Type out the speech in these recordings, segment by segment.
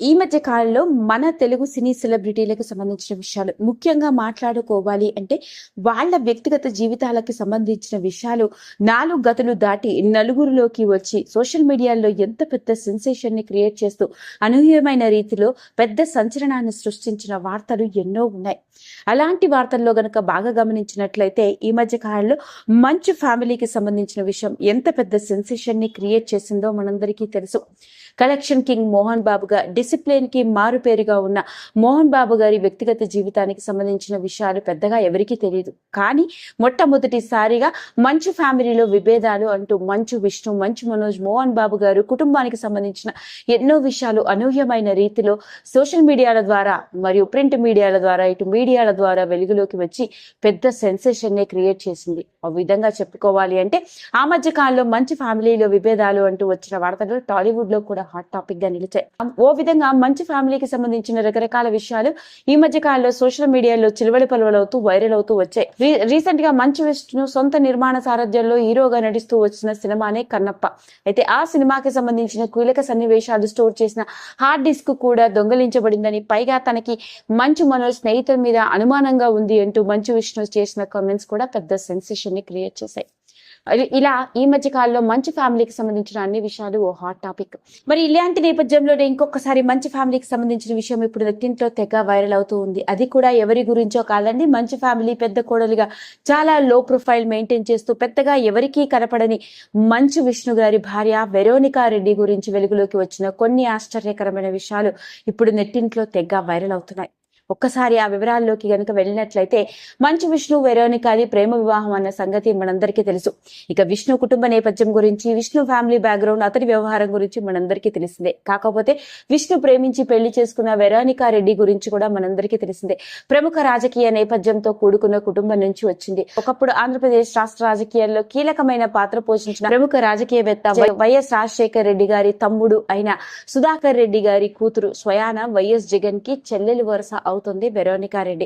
ఈ మధ్య కాలంలో మన తెలుగు సినీ సెలబ్రిటీలకు సంబంధించిన విషయాలు ముఖ్యంగా మాట్లాడుకోవాలి అంటే వాళ్ళ వ్యక్తిగత జీవితాలకి సంబంధించిన విషయాలు 4 గతులు దాటి నలుగురిలోకి వచ్చి సోషల్ మీడియాలో ఎంత పెద్ద సెన్సేషన్ ని క్రియేట్ చేస్తూ అనూహ్యమైన రీతిలో పెద్ద సంచలనాన్ని సృష్టించిన వార్తలు ఎన్నో ఉన్నాయి. అలాంటి వార్తల్లో గనక బాగా గమనించినట్లయితే ఈ మధ్య కాలంలో మంచు ఫ్యామిలీకి సంబంధించిన విషయం ఎంత పెద్ద సెన్సేషన్ ని క్రియేట్ చేసిందో మనందరికీ తెలుసు. కలెక్షన్ కింగ్ మోహన్ బాబు గా డిసిప్లిన్ కి మారుపేరుగా ఉన్న మోహన్ బాబు గారి వ్యక్తిగత జీవితానికి సంబంధించిన విషయాలు పెద్దగా ఎవరికీ తెలియదు. కానీ మొట్టమొదటిసారిగా మంచు ఫ్యామిలీలో విభేదాలు అంటూ మంచు విష్ణు, మంచు మనోజ్, మోహన్ బాబు గారు కుటుంబానికి సంబంధించిన ఎన్నో విషయాలు అనూహ్యమైన రీతిలో సోషల్ మీడియాల ద్వారా మరియు ప్రింట్ మీడియాల ద్వారా ఇటు మీడియాల ద్వారా వెలుగులోకి వచ్చి పెద్ద సెన్సేషన్ నే క్రియేట్ చేసింది. ఆ విధంగా చెప్పుకోవాలి అంటే ఆ మధ్య కాలంలో మంచు ఫ్యామిలీలో విభేదాలు అంటూ వచ్చిన వార్తలు టాలీవుడ్ లో కూడా హాట్ టాపిక్ గా నిలిచాయి. ఓ విధంగా మంచు ఫ్యామిలీకి సంబంధించిన రకరకాల విషయాలు ఈ మధ్య కాలంలో సోషల్ మీడియాలో చిలువడి పలువలవుతూ వైరల్ అవుతూ వచ్చాయి. రీసెంట్ గా మంచు విష్ణు సొంత నిర్మాణ సారథ్యంలో హీరోగా నటిస్తూ వచ్చిన సినిమానే కన్నప్ప. అయితే ఆ సినిమాకి సంబంధించిన కీలక సన్నివేశాలు స్టోర్ చేసిన హార్డ్ డిస్క్ కూడా దొంగలించబడిందని, పైగా తనకి మంచు మనోజ్ స్నేహితుల మీద అనుమానంగా ఉంది అంటూ మంచు విష్ణు చేసిన కామెంట్స్ కూడా పెద్ద సెన్సేషన్ ని క్రియేట్ చేశాయి. ఇలా ఈ మధ్య కాలంలో మంచు ఫ్యామిలీకి సంబంధించిన అన్ని విషయాలు ఓ హాట్ టాపిక్. మరి ఇలాంటి నేపథ్యంలోనే ఇంకొకసారి మంచు ఫ్యామిలీకి సంబంధించిన విషయం ఇప్పుడు నెట్టింట్లో తెగ వైరల్ అవుతూ ఉంది. అది కూడా ఎవరి గురించో కాదండి, మంచు ఫ్యామిలీ పెద్ద కోడలుగా చాలా లో ప్రొఫైల్ మెయింటైన్ చేస్తూ పెద్దగా ఎవరికీ కనపడని మంచు విష్ణు గారి భార్య వెరోనికా రెడ్డి గురించి వెలుగులోకి వచ్చిన కొన్ని ఆశ్చర్యకరమైన విషయాలు ఇప్పుడు నెట్టింట్లో తెగ వైరల్ అవుతున్నాయి. ఒక్కసారి ఆ వివరాల్లోకి గనుక వెళ్ళినట్లయితే మంచు విష్ణు వెరోనికాది ప్రేమ వివాహం అన్న సంగతి మనందరికీ తెలుసు. ఇక విష్ణు కుటుంబ నేపథ్యం గురించి, విష్ణు ఫ్యామిలీ బ్యాక్గ్రౌండ్, అతని వ్యవహారం గురించి మనందరికీ తెలిసిందే. కాకపోతే విష్ణు ప్రేమించి పెళ్లి చేసుకున్న వెరోనికా రెడ్డి గురించి కూడా మనందరికీ తెలిసిందే. ప్రముఖ రాజకీయ నేపథ్యంతో కూడుకున్న కుటుంబం నుంచి వచ్చింది. ఒకప్పుడు ఆంధ్రప్రదేశ్ రాష్ట్ర రాజకీయాల్లో కీలకమైన పాత్ర పోషించిన ప్రముఖ రాజకీయవేత్త వైఎస్ రాజశేఖర్ రెడ్డి గారి తమ్ముడు అయిన సుధాకర్ రెడ్డి గారి కూతురు స్వయాన వైఎస్ జగన్ కి చెల్లెలు వరుస అవుతుంది వెరోనికా రెడ్డి.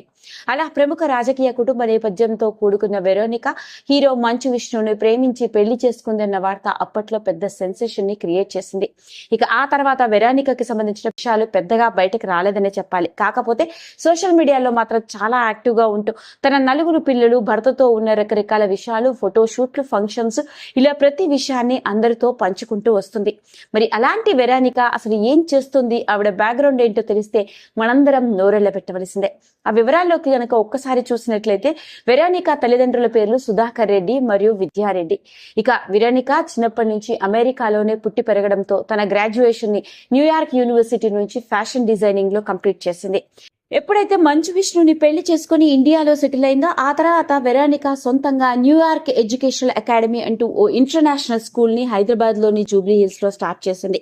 అలా ప్రముఖ రాజకీయ కుటుంబ నేపథ్యంతో కూడుకున్న వెరోనికా హీరో మంచు విష్ణుని ప్రేమించి పెళ్లి చేసుకుందన్న వార్త అప్పట్లో పెద్ద సెన్సేషన్ ని క్రియేట్ చేసింది. ఇక ఆ తర్వాత వెరోనికాకి సంబంధించిన విషయాలు పెద్దగా బయటకు రాలేదనే చెప్పాలి. కాకపోతే సోషల్ మీడియాలో మాత్రం చాలా యాక్టివ్ గా ఉంటూ తన 4 పిల్లలు, భర్తతో ఉన్న రకరకాల విషయాలు, ఫోటోషూట్లు, ఫంక్షన్స్, ఇలా ప్రతి విషయాన్ని అందరితో పంచుకుంటూ వస్తుంది. మరి అలాంటి వెరోనికా అసలు ఏం చేస్తుంది, ఆవిడ బ్యాక్గ్రౌండ్ ఏంటో తెలిస్తే మనందరం నోరెళ్ళ పెట్టవలసిందే. ఆ వివరాల్లోకి గనక ఒక్కసారి చూసినట్లయితే వెరోనికా తల్లిదండ్రుల పేర్లు సుధాకర్ రెడ్డి మరియు విద్యారెడ్డి. ఇక వెరోనికా చిన్నప్పటి నుంచి అమెరికాలోనే పుట్టి పెరగడంతో తన గ్రాడ్యుయేషన్ ని న్యూయార్క్ యూనివర్సిటీ నుంచి ఫ్యాషన్ డిజైనింగ్ లో కంప్లీట్ చేసింది. ఎప్పుడైతే మంచు విష్ణుని పెళ్లి చేసుకుని ఇండియాలో సెటిల్ అయిందో ఆ తర్వాత వెరోనికా సొంతంగా న్యూయార్క్ ఎడ్యుకేషనల్ అకాడమీ అంటూ ఓ ఇంటర్నేషనల్ స్కూల్ ని హైదరాబాద్ లోని జూబ్లీ హిల్స్ లో స్టార్ట్ చేసింది.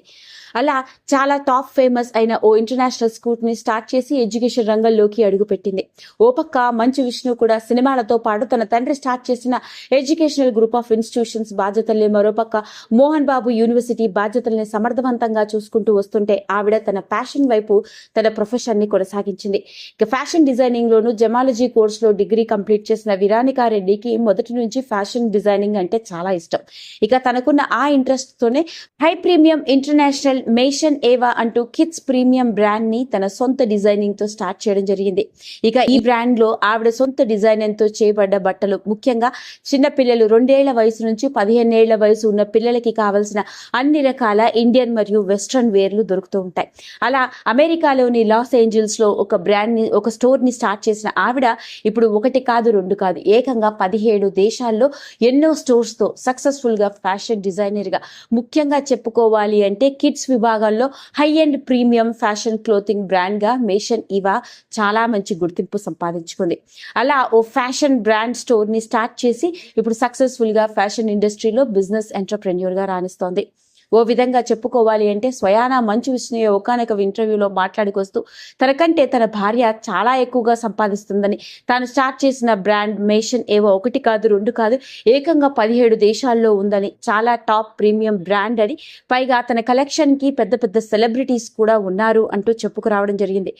అలా చాలా టాప్ ఫేమస్ అయిన ఓ ఇంటర్నేషనల్ స్కూల్ ని స్టార్ట్ చేసి ఎడ్యుకేషన్ రంగంలోకి అడుగుపెట్టింది. ఓ పక్క మంచు విష్ణు కూడా సినిమాలతో పాటు తన తండ్రి స్టార్ట్ చేసిన ఎడ్యుకేషనల్ గ్రూప్ ఆఫ్ ఇన్స్టిట్యూషన్స్ బాధ్యతల్ని, మరోపక్క మోహన్ బాబు యూనివర్సిటీ బాధ్యతల్ని సమర్థవంతంగా చూసుకుంటూ వస్తుంటే ఆవిడ తన ప్యాషన్ వైపు తన ప్రొఫెషన్ ని కొనసాగించింది. ఇక ఫ్యాషన్ డిజైనింగ్ లోను జమాలజీ కోర్స్ లో డిగ్రీ కంప్లీట్ చేసిన వెరోనికా రెడ్డికి మొదటి నుంచి ఫ్యాషన్ డిజైనింగ్ అంటే చాలా ఇష్టం. ఇక తనకున్న ఆ ఇంట్రెస్ట్ తోనే హై ప్రీమియం ఇంటర్నేషనల్ మేషన్ ఏవా అంటూ కిడ్స్ ప్రీమియం బ్రాండ్ ని తన సొంత డిజైనింగ్ తో స్టార్ట్ చేయడం జరిగింది. ఇక ఈ బ్రాండ్ లో ఆవిడ సొంత డిజైనింగ్ తో చేయబడ్డ బట్టలు ముఖ్యంగా చిన్న పిల్లలు 2 ఏళ్ల వయసు నుంచి 15 ఏళ్ల వయసు ఉన్న పిల్లలకి కావలసిన అన్ని రకాల ఇండియన్ మరియు వెస్ట్రన్ వేర్లు దొరుకుతూ ఉంటాయి. అలా అమెరికాలోని లాస్ ఏంజల్స్ లో ఒక స్టోర్ ని స్టార్ట్ చేసిన ఆవిడ ఇప్పుడు 1 కాదు 2 కాదు ఏకంగా 17 దేశాల్లో ఎన్నో స్టోర్స్ తో సక్సెస్ఫుల్ గా ఫ్యాషన్ డిజైనర్ గా, ముఖ్యంగా చెప్పుకోవాలి అంటే కిడ్స్ విభాగంలో high and premium fashion clothing brand గా మేషన్ ఇవా చాలా మంచి గుర్తింపు సంపాదించుకుంది. అలా ఓ ఫ్యాషన్ బ్రాండ్ స్టోర్ ని స్టార్ట్ చేసి ఇప్పుడు సక్సెస్ఫుల్ గా ఫ్యాషన్ ఇండస్ట్రీలో బిజినెస్ ఎంటర్‌ప్రెన్యూర్ గా రాణిస్తోంది. ఓ విధంగా చెప్పుకోవాలి అంటే స్వయానా మంచు విష్ణు ఒకానొక ఇంటర్వ్యూలో మాట్లాడుకొస్తూ తనకంటే తన భార్య చాలా ఎక్కువగా సంపాదిస్తుందని, తాను స్టార్ట్ చేసిన బ్రాండ్ మేషన్ ఏవో 1 కాదు 2 కాదు ఏకంగా 17 దేశాల్లో ఉందని, చాలా టాప్ ప్రీమియం బ్రాండ్ అని, పైగా తన కలెక్షన్ కి పెద్ద పెద్ద సెలబ్రిటీస్ కూడా ఉన్నారు అంటూ చెప్పుకురావడం జరిగింది.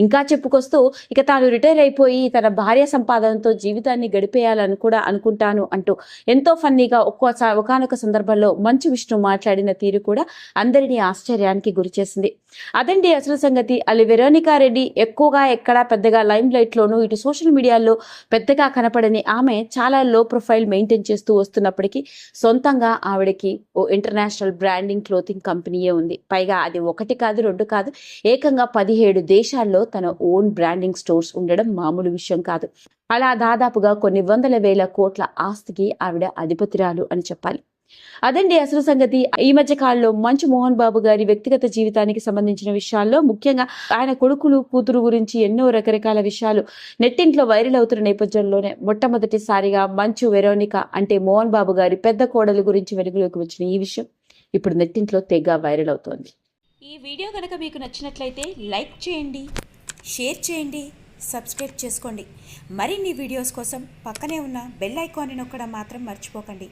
ఇంకా చెప్పుకొస్తూ ఇక తాను రిటైర్ అయిపోయి తన భార్య సంపాదనతో జీవితాన్ని గడిపేయాలని కూడా అనుకుంటాను అంటూ ఎంతో ఫన్నీగా ఒకానొక సందర్భంలో మంచు విష్ణు మాట్లాడిన తీరు కూడా అందరినీ ఆశ్చర్యానికి గురిచేసింది. అదండి అసలు సంగతి. అలి వెరోనికా రెడ్డి ఎక్కువగా ఎక్కడా పెద్దగా లైమ్ లైట్ లోను ఇటు సోషల్ మీడియాలో పెద్దగా కనపడని ఆమె చాలా లో ప్రొఫైల్ మెయింటైన్ చేస్తూ వస్తున్నప్పటికీ సొంతంగా ఆవిడకి ఓ ఇంటర్నేషనల్ బ్రాండింగ్ క్లోతింగ్ కంపెనీయే ఉంది. పైగా అది 1 కాదు 2 కాదు, ఏకంగా 17 దేశాల్లో తన ఓన్ బ్రాండింగ్ స్టోర్స్ ఉండడం మామూలు విషయం కాదు. అలా దాదాపుగా కొన్ని వందల వేల కోట్ల ఆస్తికి ఆవిడ అధిపతిరాలు అని చెప్పాలి. అదండి అసలు సంగతి. ఈ మధ్య కాలంలో మంచు మోహన్ బాబు గారి వ్యక్తిగత జీవితానికి సంబంధించిన విషయాల్లో ముఖ్యంగా ఆయన కొడుకులు కూతురు గురించి ఎన్నో రకరకాల విషయాలు నెట్టింట్లో వైరల్ అవుతున్న నేపథ్యంలోనే మొట్టమొదటిసారిగా మంచు వెరోనిక అంటే మోహన్ బాబు గారి పెద్ద కోడలు గురించి వెలుగులోకి వచ్చిన ఈ విషయం ఇప్పుడు నెట్టింట్లో తెగ వైరల్ అవుతోంది. ఈ వీడియో కనుక మీకు నచ్చినట్లయితే లైక్ చేయండి, షేర్ చేయండి, సబ్స్క్రైబ్ చేసుకోండి. మరిన్ని వీడియోస్ కోసం పక్కనే ఉన్న బెల్ ఐకాన్ని నొక్కడం మాత్రం మర్చిపోకండి.